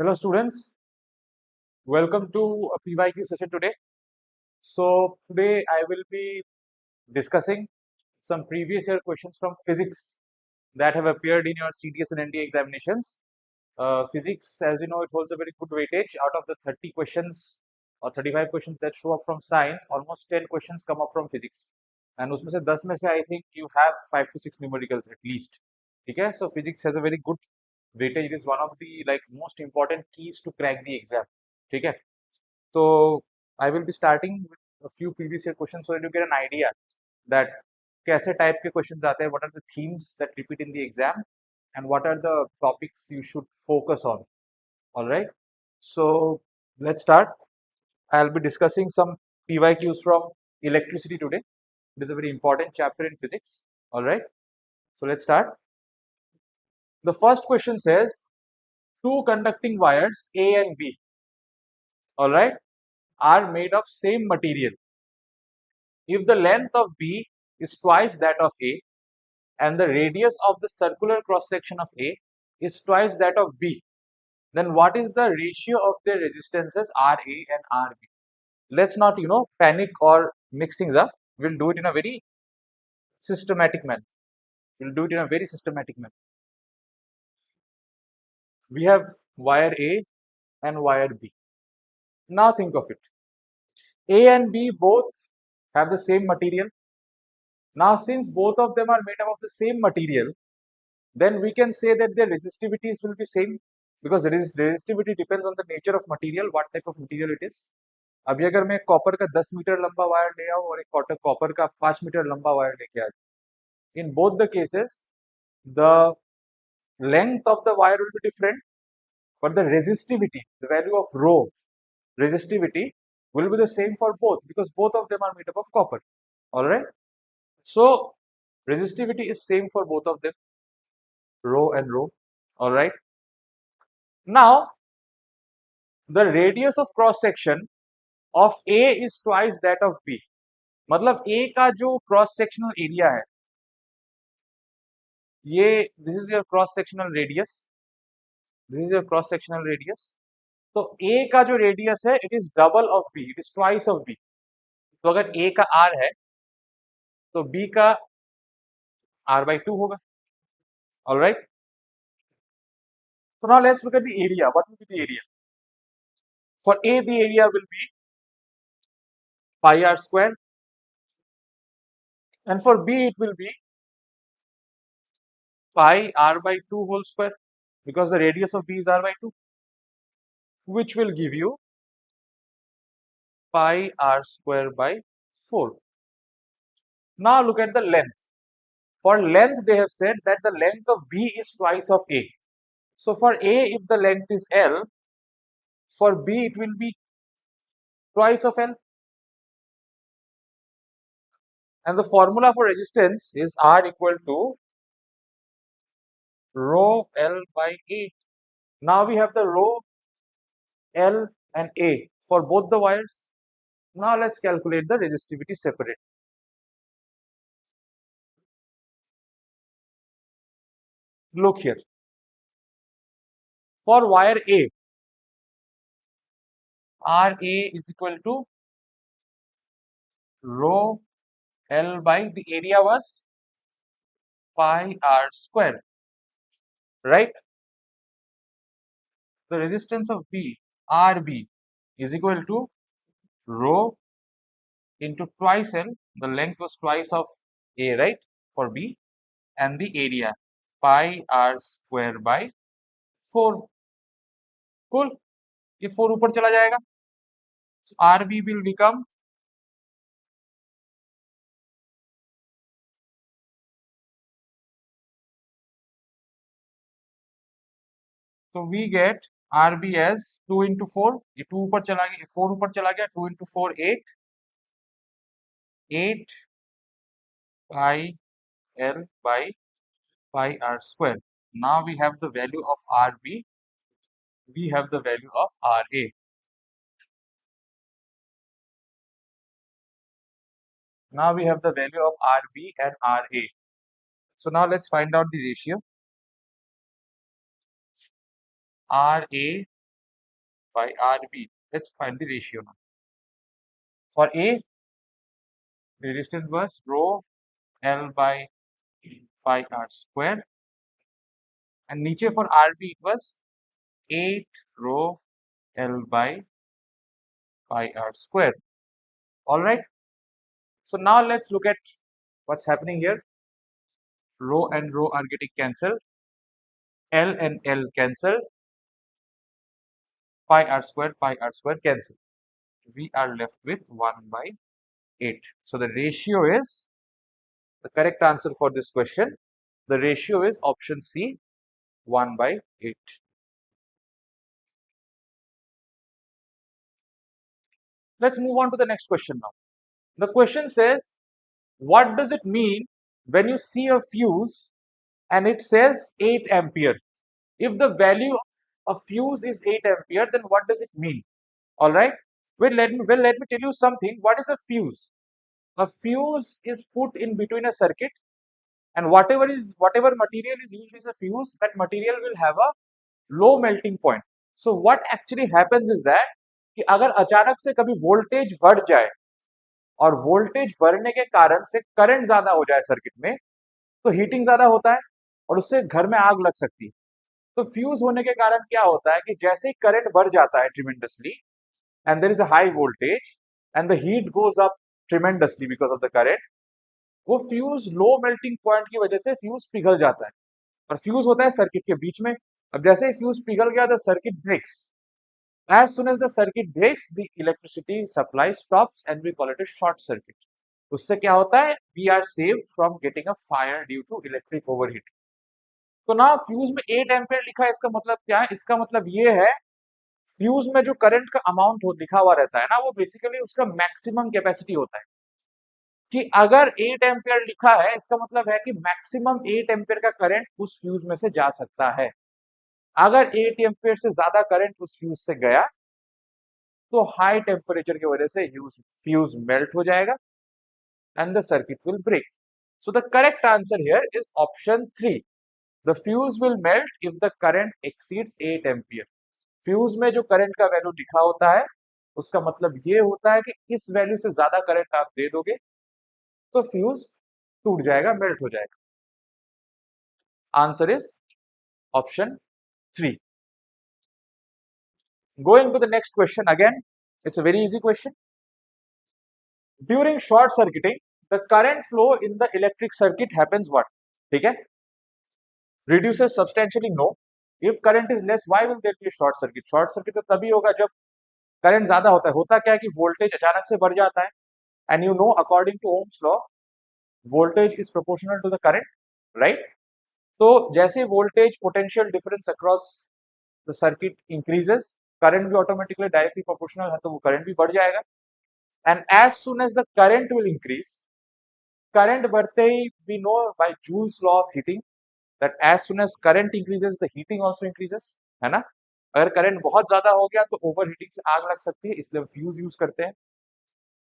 Hello students, welcome to a PYQ session today. So today I will be discussing some previous year questions from physics that have appeared in your CDS and NDA examinations. Physics, as you know, it holds a very good weightage. Out of the 30 questions or 35 questions that show up from science, almost 10 questions come up from physics. And उसमें से 10 में से I think you have 5 to 6 numericals at least. ठीक है? So physics has a very good weightage. It is one of the most important keys to crack the exam. ठीक है? So I will be starting with a few previous year questions so that you get an idea that कैसे type के questions आते हैं, what are the themes that repeat in the exam, and what are the topics you should focus on. All right. So let's start. I'll be discussing some PYQs from electricity today. It is a very important chapter in physics. All right. So let's start. The first question says two conducting wires A and B, all right, are made of same material. If the length of B is twice that of A and the radius of the circular cross section of A is twice that of B, then what is the ratio of their resistances RA and RB? Let's not, panic or mix things up. We'll do it in a very systematic manner. We'll do it in a very systematic manner. We have wire A and wire B. Now think of it. A and B both have the same material. Now, since both of them are made up of the same material, then we can say that their resistivities will be same because resistivity depends on the nature of material, what type of material it is. अभी अगर मैं copper का 10 metre लंबा wire ले आऊं और एक copper का 5 मीटर लंबा वायर लेके आ जाऊं, in both the cases the length of the wire will be different, but the resistivity, the value of rho resistivity, will be the same for both because both of them are made up of copper. All right. So resistivity is same for both of them, rho and rho. All right. Now the radius of cross section of A is twice that of B. मतलब A का जो cross sectional area है, ये this is your cross sectional radius, this is your cross sectional radius. तो A का जो radius है it is double of B, it is twice of B. तो अगर A का R है तो B का R/2 होगा. All right. So now let's look at the area. What will be the area? For A, the area will be pi r square, and for B it will be pi r/2 whole square because the radius of B is r/2, which will give you pi r square by 4. Now look at the length. For length, they have said that the length of B is twice of A. So for A, if the length is L, for B it will be twice of L. And the formula for resistance is R equal to rho L by A. Now we have the rho, L and A for both the wires. Now let's calculate the resistivity separate. Look here. For wire A, RA is equal to rho L by the area was pi r square, right? The resistance of B, RB, is equal to rho into twice L. The length was twice of A, right? For B, and the area pi r square by 4. Cool. ये 4 ऊपर चला जाएगा. So RB will become so we get RB as 2 into 4. ये 2 ऊपर चला गया, 4 ऊपर चला गया. 2 into 4 8 pi L by pi r square. Now we have the value of RB. We have the value of RA. Now we have the value of RB and RA. So now let's find out the ratio. RA by RB. Let's find the ratio now. For A, the resistance was rho L by pi r square, and नीचे for RB it was 8 rho L by pi r square. All right. So now let's look at what's happening here. Rho and rho are getting cancelled. L and L cancel. Pi r square cancel. We are left with 1 by 8. So the ratio is, the correct answer for this question, the ratio is option C, 1 by 8. Let's move on to the next question now. The question says, what does it mean when you see a fuse and it says 8 ampere? If the value of a fuse is 8 ampere, then what does it mean? All right. Well, let me tell you something. What is a fuse? A fuse is put in between a circuit, and whatever material is used as a fuse, that material will have a low melting point. So what actually happens is that कि अगर अचानक से कभी voltage बढ़ जाए और voltage बढ़ने के कारण से करंट ज्यादा हो जाए सर्किट में, तो हीटिंग ज्यादा होता है और उससे घर में आग लग सकती है. तो फ्यूज होने के कारण क्या होता है कि जैसे ही करंट बढ़ जाता है tremendously and there is a high voltage and the heat goes up tremendously because of the current, वो फ्यूज लो मेल्टिंग पॉइंट की वजह से फ्यूज पिघल जाता है और फ्यूज होता है सर्किट के बीच में. अब जैसे ही फ्यूज पिघल गया, the circuit breaks. As soon as the circuit breaks, the electricity supply stops and we call it a short circuit. उससे क्या होता है? We are saved from getting a fire due to electric overheat. तो ना fuse में 8 ampere लिखा है, इसका मतलब क्या है? इसका मतलब ये है, फ्यूज में जो करंट का अमाउंट लिखा हुआ रहता है ना, वो बेसिकली उसका मैक्सिमम कैपेसिटी होता है. कि अगर 8 एम्पियर लिखा है, इसका मतलब है कि मैक्सिमम 8 एम्पियर का करंट उस फ्यूज में से जा सकता है. अगर 8 एम्पियर से ज्यादा करंट उस फ्यूज से गया तो हाई टेम्परेचर की वजह से फ्यूज मेल्ट हो जाएगा and the circuit will break. So the correct answer here is option 3. The fuse will melt if the current exceeds 8 ampere. Fuse में जो करंट का वैल्यू लिखा होता है, उसका मतलब ये होता है कि इस वैल्यू से ज्यादा करंट आप दे दोगे तो फ्यूज टूट जाएगा, मेल्ट हो जाएगा. Answer is option 3. Going to the next question again, it's a very easy question. During short circuiting, the current flow in the electric circuit happens what? ठीक है? Reduces substantially, no. If current is less, why will there be a short circuit? Short circuit तो तभी होगा जब current ज्यादा होता है. होता क्या है कि वोल्टेज अचानक से बढ़ जाता है, and you know according to Ohm's law, voltage is proportional to the current, right? तो जैसे voltage potential difference across the circuit increases, current भी ऑटोमेटिकली डायरेक्टली प्रोपोर्शनल है, तो वो करंट भी बढ़ जाएगा. And as soon as the current will increase, current बढ़ते ही we know by Joule's law of heating that as soon as current increases the heating also increases, है ना. अगर करंट बहुत ज्यादा हो गया तो ओवर हीटिंग से आग लग सकती है, इसलिए फ्यूज यूज करते हैं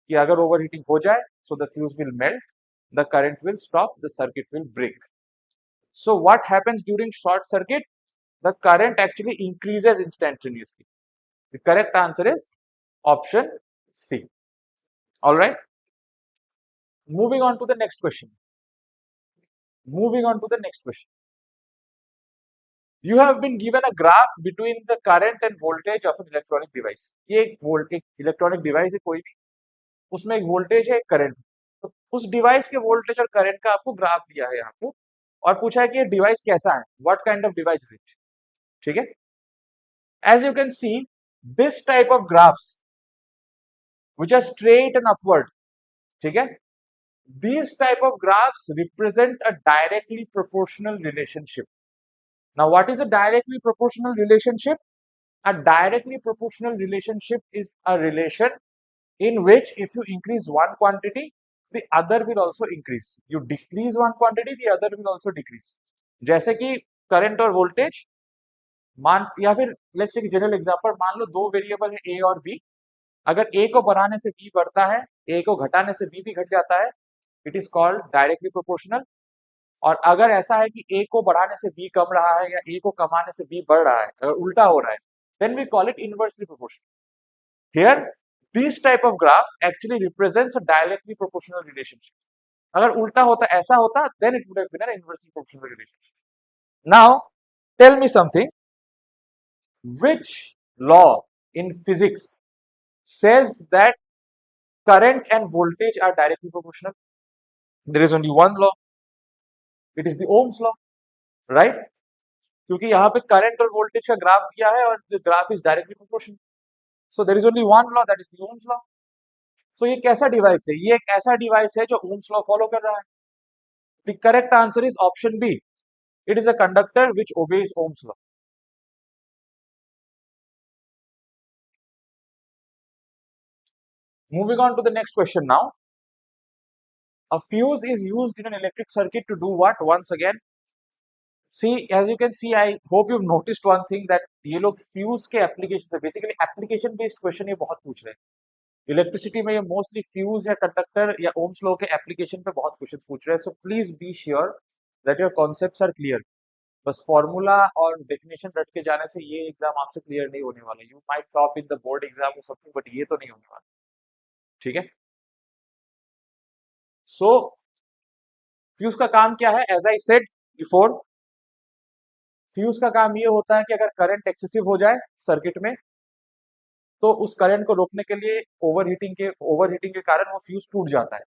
कि अगर ओवर हीटिंग हो जाए so the fuse will melt, the current will stop, the circuit will break. So what happens during short circuit? The current actually increases instantaneously. The correct answer is option C. All right. Moving on to the next question. Moving on to the next question. You have been given a graph between the current and voltage of an electronic device. ये एक electronic device है कोई भी, उसमें एक voltage है, एक current. तो उस डिवाइस के वोल्टेज और करंट का आपको ग्राफ दिया है यहाँ पे और पूछा है कि ये डिवाइस कैसा है, what kind of device is it. ठीक है. As you can see, this type of graphs which are straight and upward, ठीक है, these type of graphs represent a directly proportional relationship. Now what is a directly proportional relationship? A directly proportional relationship is a relation in which if you increase one quantity, the other will also increase. You decrease one quantity, the other will also decrease. जैसे कि current और voltage मान, या फिर let's take general example, मान लो दो variable है ए और बी. अगर ए को बढ़ाने से बी बढ़ता है, ए को घटाने से बी भी घट जाता है, it is called directly proportional. और अगर ऐसा है कि ए को बढ़ाने से बी कम रहा है या ए को कमाने से बी बढ़ रहा है, अगर उल्टा हो रहा है, then we call it inversely proportional. Here, this type of graph actually represents a directly proportional relationship. अगर उल्टा होता, ऐसा होता, then it would have been an inversely proportional relationship. Now, tell me something. Which law in physics says that current and voltage are directly proportional? There is only one law. It is the Ohm's law, right? क्योंकि यहाँ पे current और voltage का graph दिया है और the graph is directly proportional. So there is only one law, that is the Ohm's law. So ये कैसा डिवाइस है? ये एक ऐसा डिवाइस है जो ओम्स लॉ फॉलो कर रहा है. The correct answer is option B. It is a conductor which obeys Ohm's law. Moving on to the next question now. A fuse is used in an electric circuit to do what? Once again, see, as you can see, I hope you've noticed one thing, that ये लोग fuse के application से basically application based question ये बहुत पूछ रहे हैं. Electricity में ये मोस्टली फ्यूज या कंडक्टर या ओम्स लॉ के एप्लीकेशन पे बहुत क्वेश्चन पूछ रहे हैं. So please be sure that your concepts are clear. बस फॉर्मूला और डेफिनेशन रट के जाने से ये एग्जाम आपसे क्लियर नहीं होने वाला. You might top in the board exam और समथिंग, बट ये तो नहीं होने वाला. ठीक है. सो फ्यूज का काम क्या है? As I said before, fuse का काम ये होता है कि अगर करंट एक्सेसिव हो जाए सर्किट में, तो उस करंट को रोकने के लिए ओवरहीटिंग के कारण वो फ्यूज टूट जाता है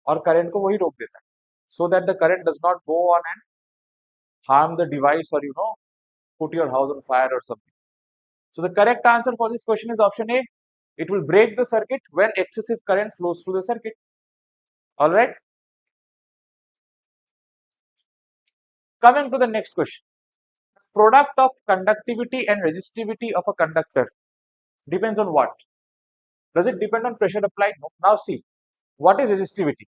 और करंट को वही रोक देता है, so that the current does not go on and harm the device or put your house on fire or something. So the correct answer for this question is option A. It will break the circuit when excessive current flows through the circuit. All right. Coming to the next question. Product of conductivity and resistivity of a conductor depends on what? Does it depend on pressure applied? No. Now see, what is resistivity?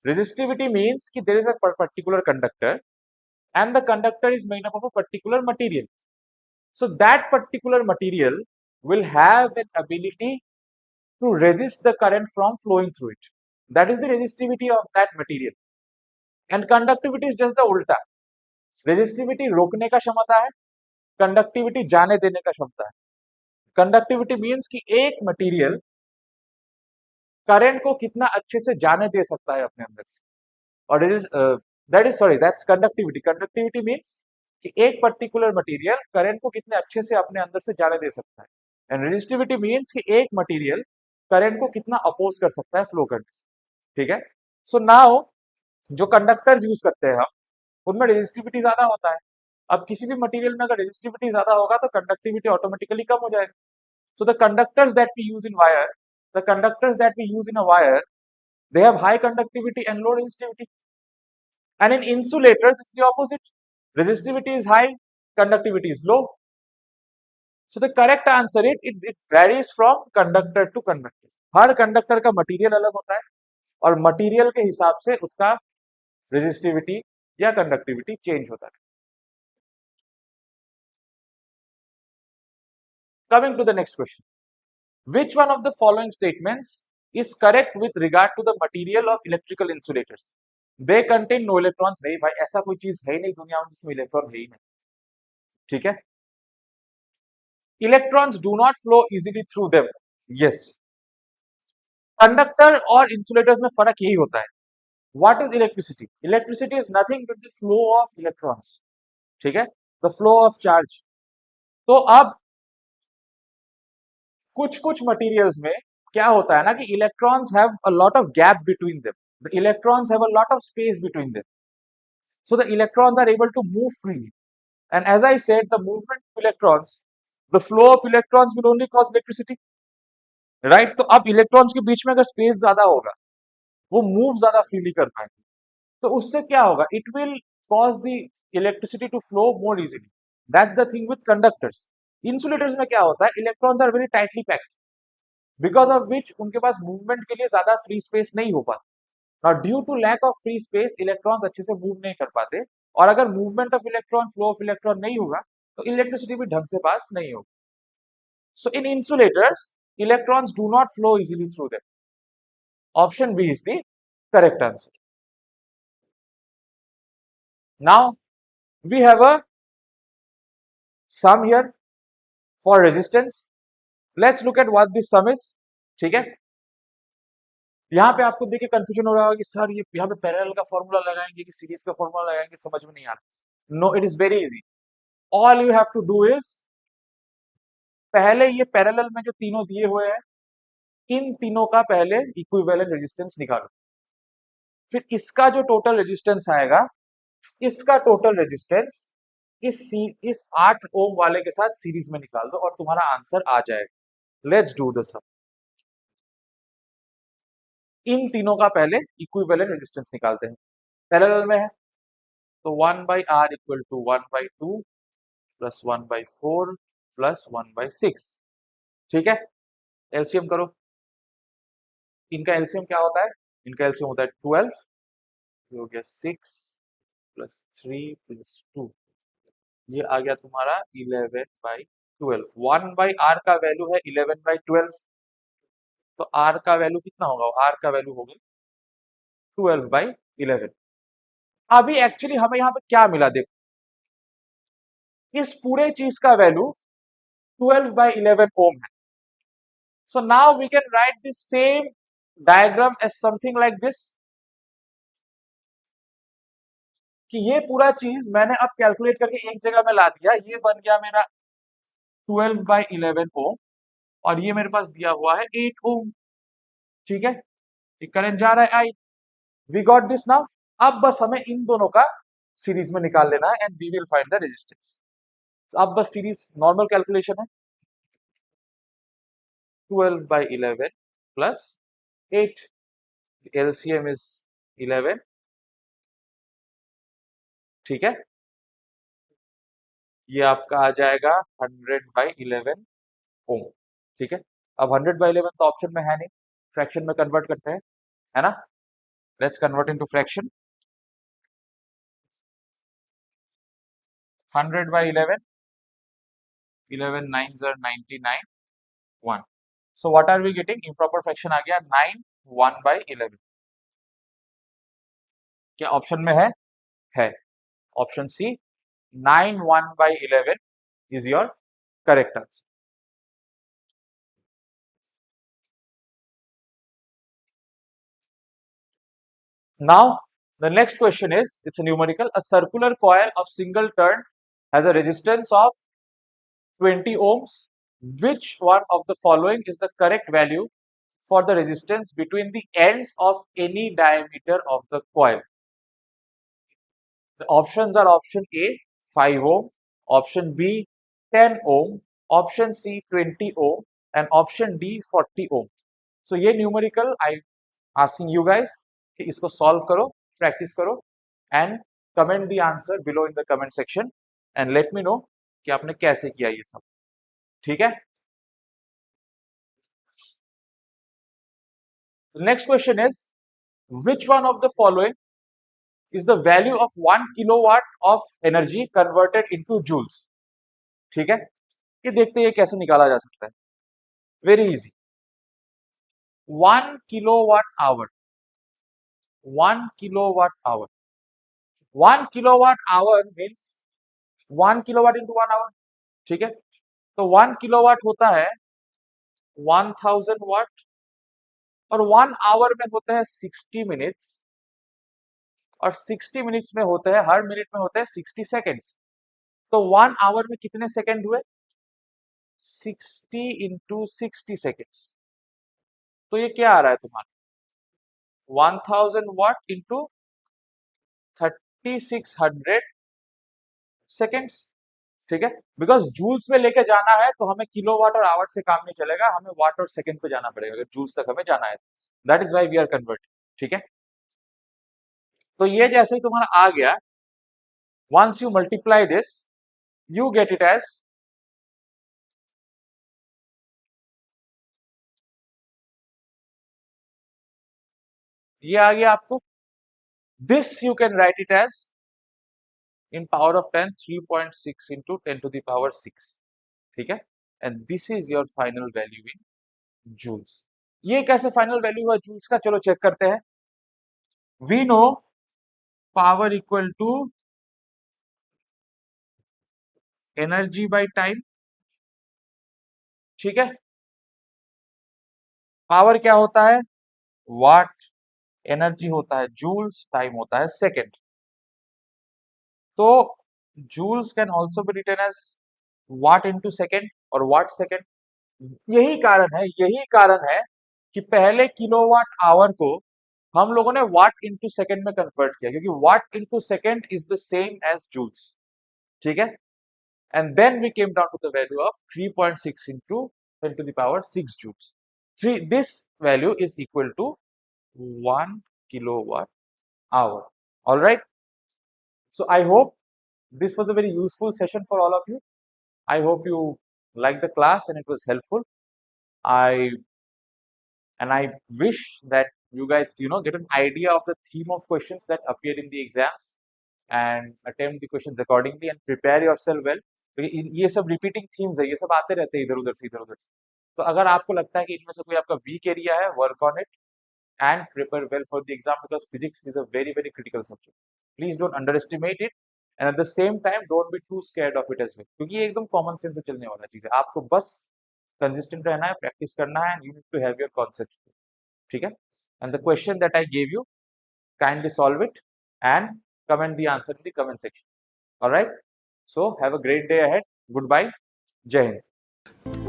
Resistivity means that there is a particular conductor and the conductor is made up of a particular material. So that particular material will have an ability to resist the current from flowing through it. That is the resistivity of that material. And conductivity is just the ulta. Resistivity रोकने का क्षमता है, conductivity जाने देने का क्षमता है. Conductivity means कि एक material करंट को कितना अच्छे से जाने दे सकता है अपने अंदर से. और that's conductivity. Conductivity means कि एक पर्टिकुलर मटेरियल करंट को कितने अच्छे से अपने अंदर से जाने दे सकता है. एंड रेजिस्टिविटी मींस कि एक मटेरियल करंट को कितना अपोज कर सकता है फ्लो करने से. ठीक है. सो नाउ जो कंडक्टर्स यूज करते हैं हम, उनमें रेजिस्टिविटी ज्यादा होता है. अब किसी भी मटेरियल में अगर रेजिस्टिविटी ज्यादा होगा तो कंडक्टिविटी ऑटोमेटिकली कम हो जाएगा. So the conductors that we use in wire, the conductors that we use in a wire, they have high conductivity and low resistivity. And in insulators, it's the opposite. Resistivity is high, conductivity is low. So the correct answer is it varies from conductor to conductor. Her conductor का material अलग होता है और material के हिसाब से उसका resistivity या कंडक्टिविटी चेंज होता है. Coming to the next question. Which one of the following statements is correct with regard to the material of electrical insulators? They contain no electrons. नहीं भाई, ऐसा कोई चीज है ही नहीं दुनिया में जिसमें इलेक्ट्रॉन है ही नहीं. ठीक है. Electrons do not flow easily through them. Yes. Conductor और इंसुलेटर्स में फर्क यही होता है. What is electricity? Electricity is nothing but the flow of electrons. ठीक है. The flow of charge. तो अब कुछ मटेरियल्स में क्या होता है ना कि electrons have a lot of gap between them. The electrons have a lot of space between them. So the electrons are able to move freely. And as I said, the movement of electrons, the flow of electrons will only cause electricity. Right? तो अब electrons के बीच में अगर space ज्यादा होगा, वो move ज्यादा freely कर पाएंगे, तो उससे क्या होगा? It will cause the electricity to flow more easily. That's the thing with conductors. Insulators में क्या होता है? Electrons are very tightly packed, because of which उनके पास मूवमेंट के लिए ज्यादा फ्री स्पेस नहीं हो पाता. Now, due to lack of free space, electrons अच्छे से मूव नहीं कर पाते, और अगर movement of electron, flow of electron नहीं होगा, तो इलेक्ट्रिसिटी भी ढंग से पास नहीं होगी. So in insulators, electrons do not flow easily through them. Option B is the correct answer. Now we have a sum here. For resistance. Let's look at what this some is. ठीक है, यहाँ पे आपको देखिए confusion हो रहा होगा कि सर ये यहाँ पे पैरेलल का फॉर्मूला लगाएंगे कि सीरीज का फॉर्मूला लगाएंगे, समझ में नहीं आ रहा। No, it is very easy. All you have to do is, पहले ये पैरेलल में जो तीनों दिए हुए हैं, इन तीनों का पहले इक्विवेलेंट रेजिस्टेंस निकालो। फिर इसका जो टोटल रेजिस्टेंस आएगा, इसका टोटल रेजिस्टेंस इस 8 ओम वाले के साथ सीरीज में निकाल दो और तुम्हारा आंसर आ जाएगा। लेट्स डू द सम। इन तीनों का पहले इक्विवेलेंट रेजिस्टेंस निकालते हैं। पैरेलल में है तो 1/r equal to 1/2 plus 1/4 plus 1/6। ठीक है, एलसीएम करो। इनका एलसीएम क्या होता है? इनका एलसीएम होता है 12। ये हो गया 6 प्लस 3 प्लस 2, ये आ गया तुम्हारा 11/12। 1/r का वैल्यू है 11/12, तो r का वैल्यू कितना होगा? r का वैल्यू होगा 12/11। अभी एक्चुअली हमें यहाँ पे क्या मिला देखो, इस पूरे चीज का वैल्यू 12/11 ओम है। So now we can write this same diagram as something like this, कि ये पूरा चीज मैंने अब कैलकुलेट करके एक जगह में ला दिया। ये बन गया मेरा 12/11 ओम और ये मेरे पास दिया हुआ है 8 ओम। ठीक है, ये करंट जा रहा है I. We got this now. अब बस हमें इन दोनों का सीरीज में निकाल लेना है and we will find the resistance. अब बस सीरीज नॉर्मल कैलकुलेशन है। 12/11 प्लस 8, एलसीएम इज 11। ठीक है, ये आपका आ जाएगा 100/11 ओम। ठीक है, अब 100/11 तो ऑप्शन में है नहीं, फ्रैक्शन में कन्वर्ट करते हैं, है ना? Let's convert into fraction. 100/11, 11 9s are 99, 1। So what are we getting? Improper fraction आ गया 9 1/11। क्या ऑप्शन में है option C, 9 1/11 is your correct answer। Now, the next question is, it's a numerical. A circular coil of single turn has a resistance of 20 ohms. Which one of the following is the correct value for the resistance between the ends of any diameter of the coil? The options are option A 5 ohm, option B 10 ohm, option C 20 ohm, and option D 40 ohm. So ये numerical I asking you guys कि इसको solve करो, practice करो and comment the answer below in the comment section and let me know कि आपने कैसे किया ये सब। ठीक है? The next question is, which one of the following is the value of 1 kilowatt of energy converted into joules? ठीक है, ये देखते हैं ये कैसे निकाला जा सकता है। Very easy. 1 kilowatt hour, 1 kilowatt hour, 1 kilowatt hour means 1 kilowatt into 1 hour. ठीक है, तो 1 किलोवाट होता है 1000 वाट और 1 आवर में होता है 60 मिनट्स और 60 मिनट्स में होता है, हर मिनट में होता है 60 सेकेंड्स। तो 1 आवर में कितने सेकेंड हुए? 60 इंटू 60 सेकेंड्स। तो ये क्या आ रहा है तुम्हारा? 1000 वाट इंटू 3600 सेकेंड्स। ठीक है, बिकॉज जूल्स में लेके जाना है तो हमें किलोवाट और आवर से काम नहीं चलेगा, हमें वाट और सेकंड पे जाना पड़ेगा अगर जूल्स तक हमें जाना है। That is why we are converting. ठीक है, तो ये जैसे ही तुम्हारा आ गया, once you multiply this you get it as, ये आ गया आपको, this you can write it as in power of 10 3.6 into 10 to the power 6। ठीक है, and this is your final value in joules. ये कैसे फाइनल वैल्यू हुआ joules का, चलो चेक करते हैं। We know power equal to energy by time, ठीक है। पावर क्या होता है? वाट। एनर्जी होता है जूल्स, टाइम होता है सेकेंड। तो joules can also be written as watt into second और वाट सेकेंड। यही कारण है कि पहले किलोवाट आवर को हम लोगों ने वाट इंटू सेकेंड में कन्वर्ट किया, क्योंकि watt into second is the same as joules. ठीक है। And then we came down to the value of 3.6 into 10 to the power 6 joules. This value is equal to 1 kilowatt hour. All right. So I hope this was a very useful session for all of you. I hope you liked the class and it was helpful. I I wish that you guys, get an idea of the theme of questions that appear in the exams and attempt the questions accordingly and prepare yourself well. क्योंकि ये सब repeating themes है, ये सब आते रहते हैं इधर उधर से। तो अगर आपको लगता है कि इनमें से कोई आपका वीक एरिया है, work on it and prepare well for the exam because physics is a very very critical subject. Please don't underestimate it and at the same time don't be too scared of it as well, क्योंकि ये एकदम common sense से चलने वाला चीज है। आपको बस कंसिस्टेंट रहना है, प्रैक्टिस करना है and you need to have your concepts. ठीक है। And the question that I gave you, kindly solve it and comment the answer in the comment section. All right, so have a great day ahead. Goodbye. Jai Hind.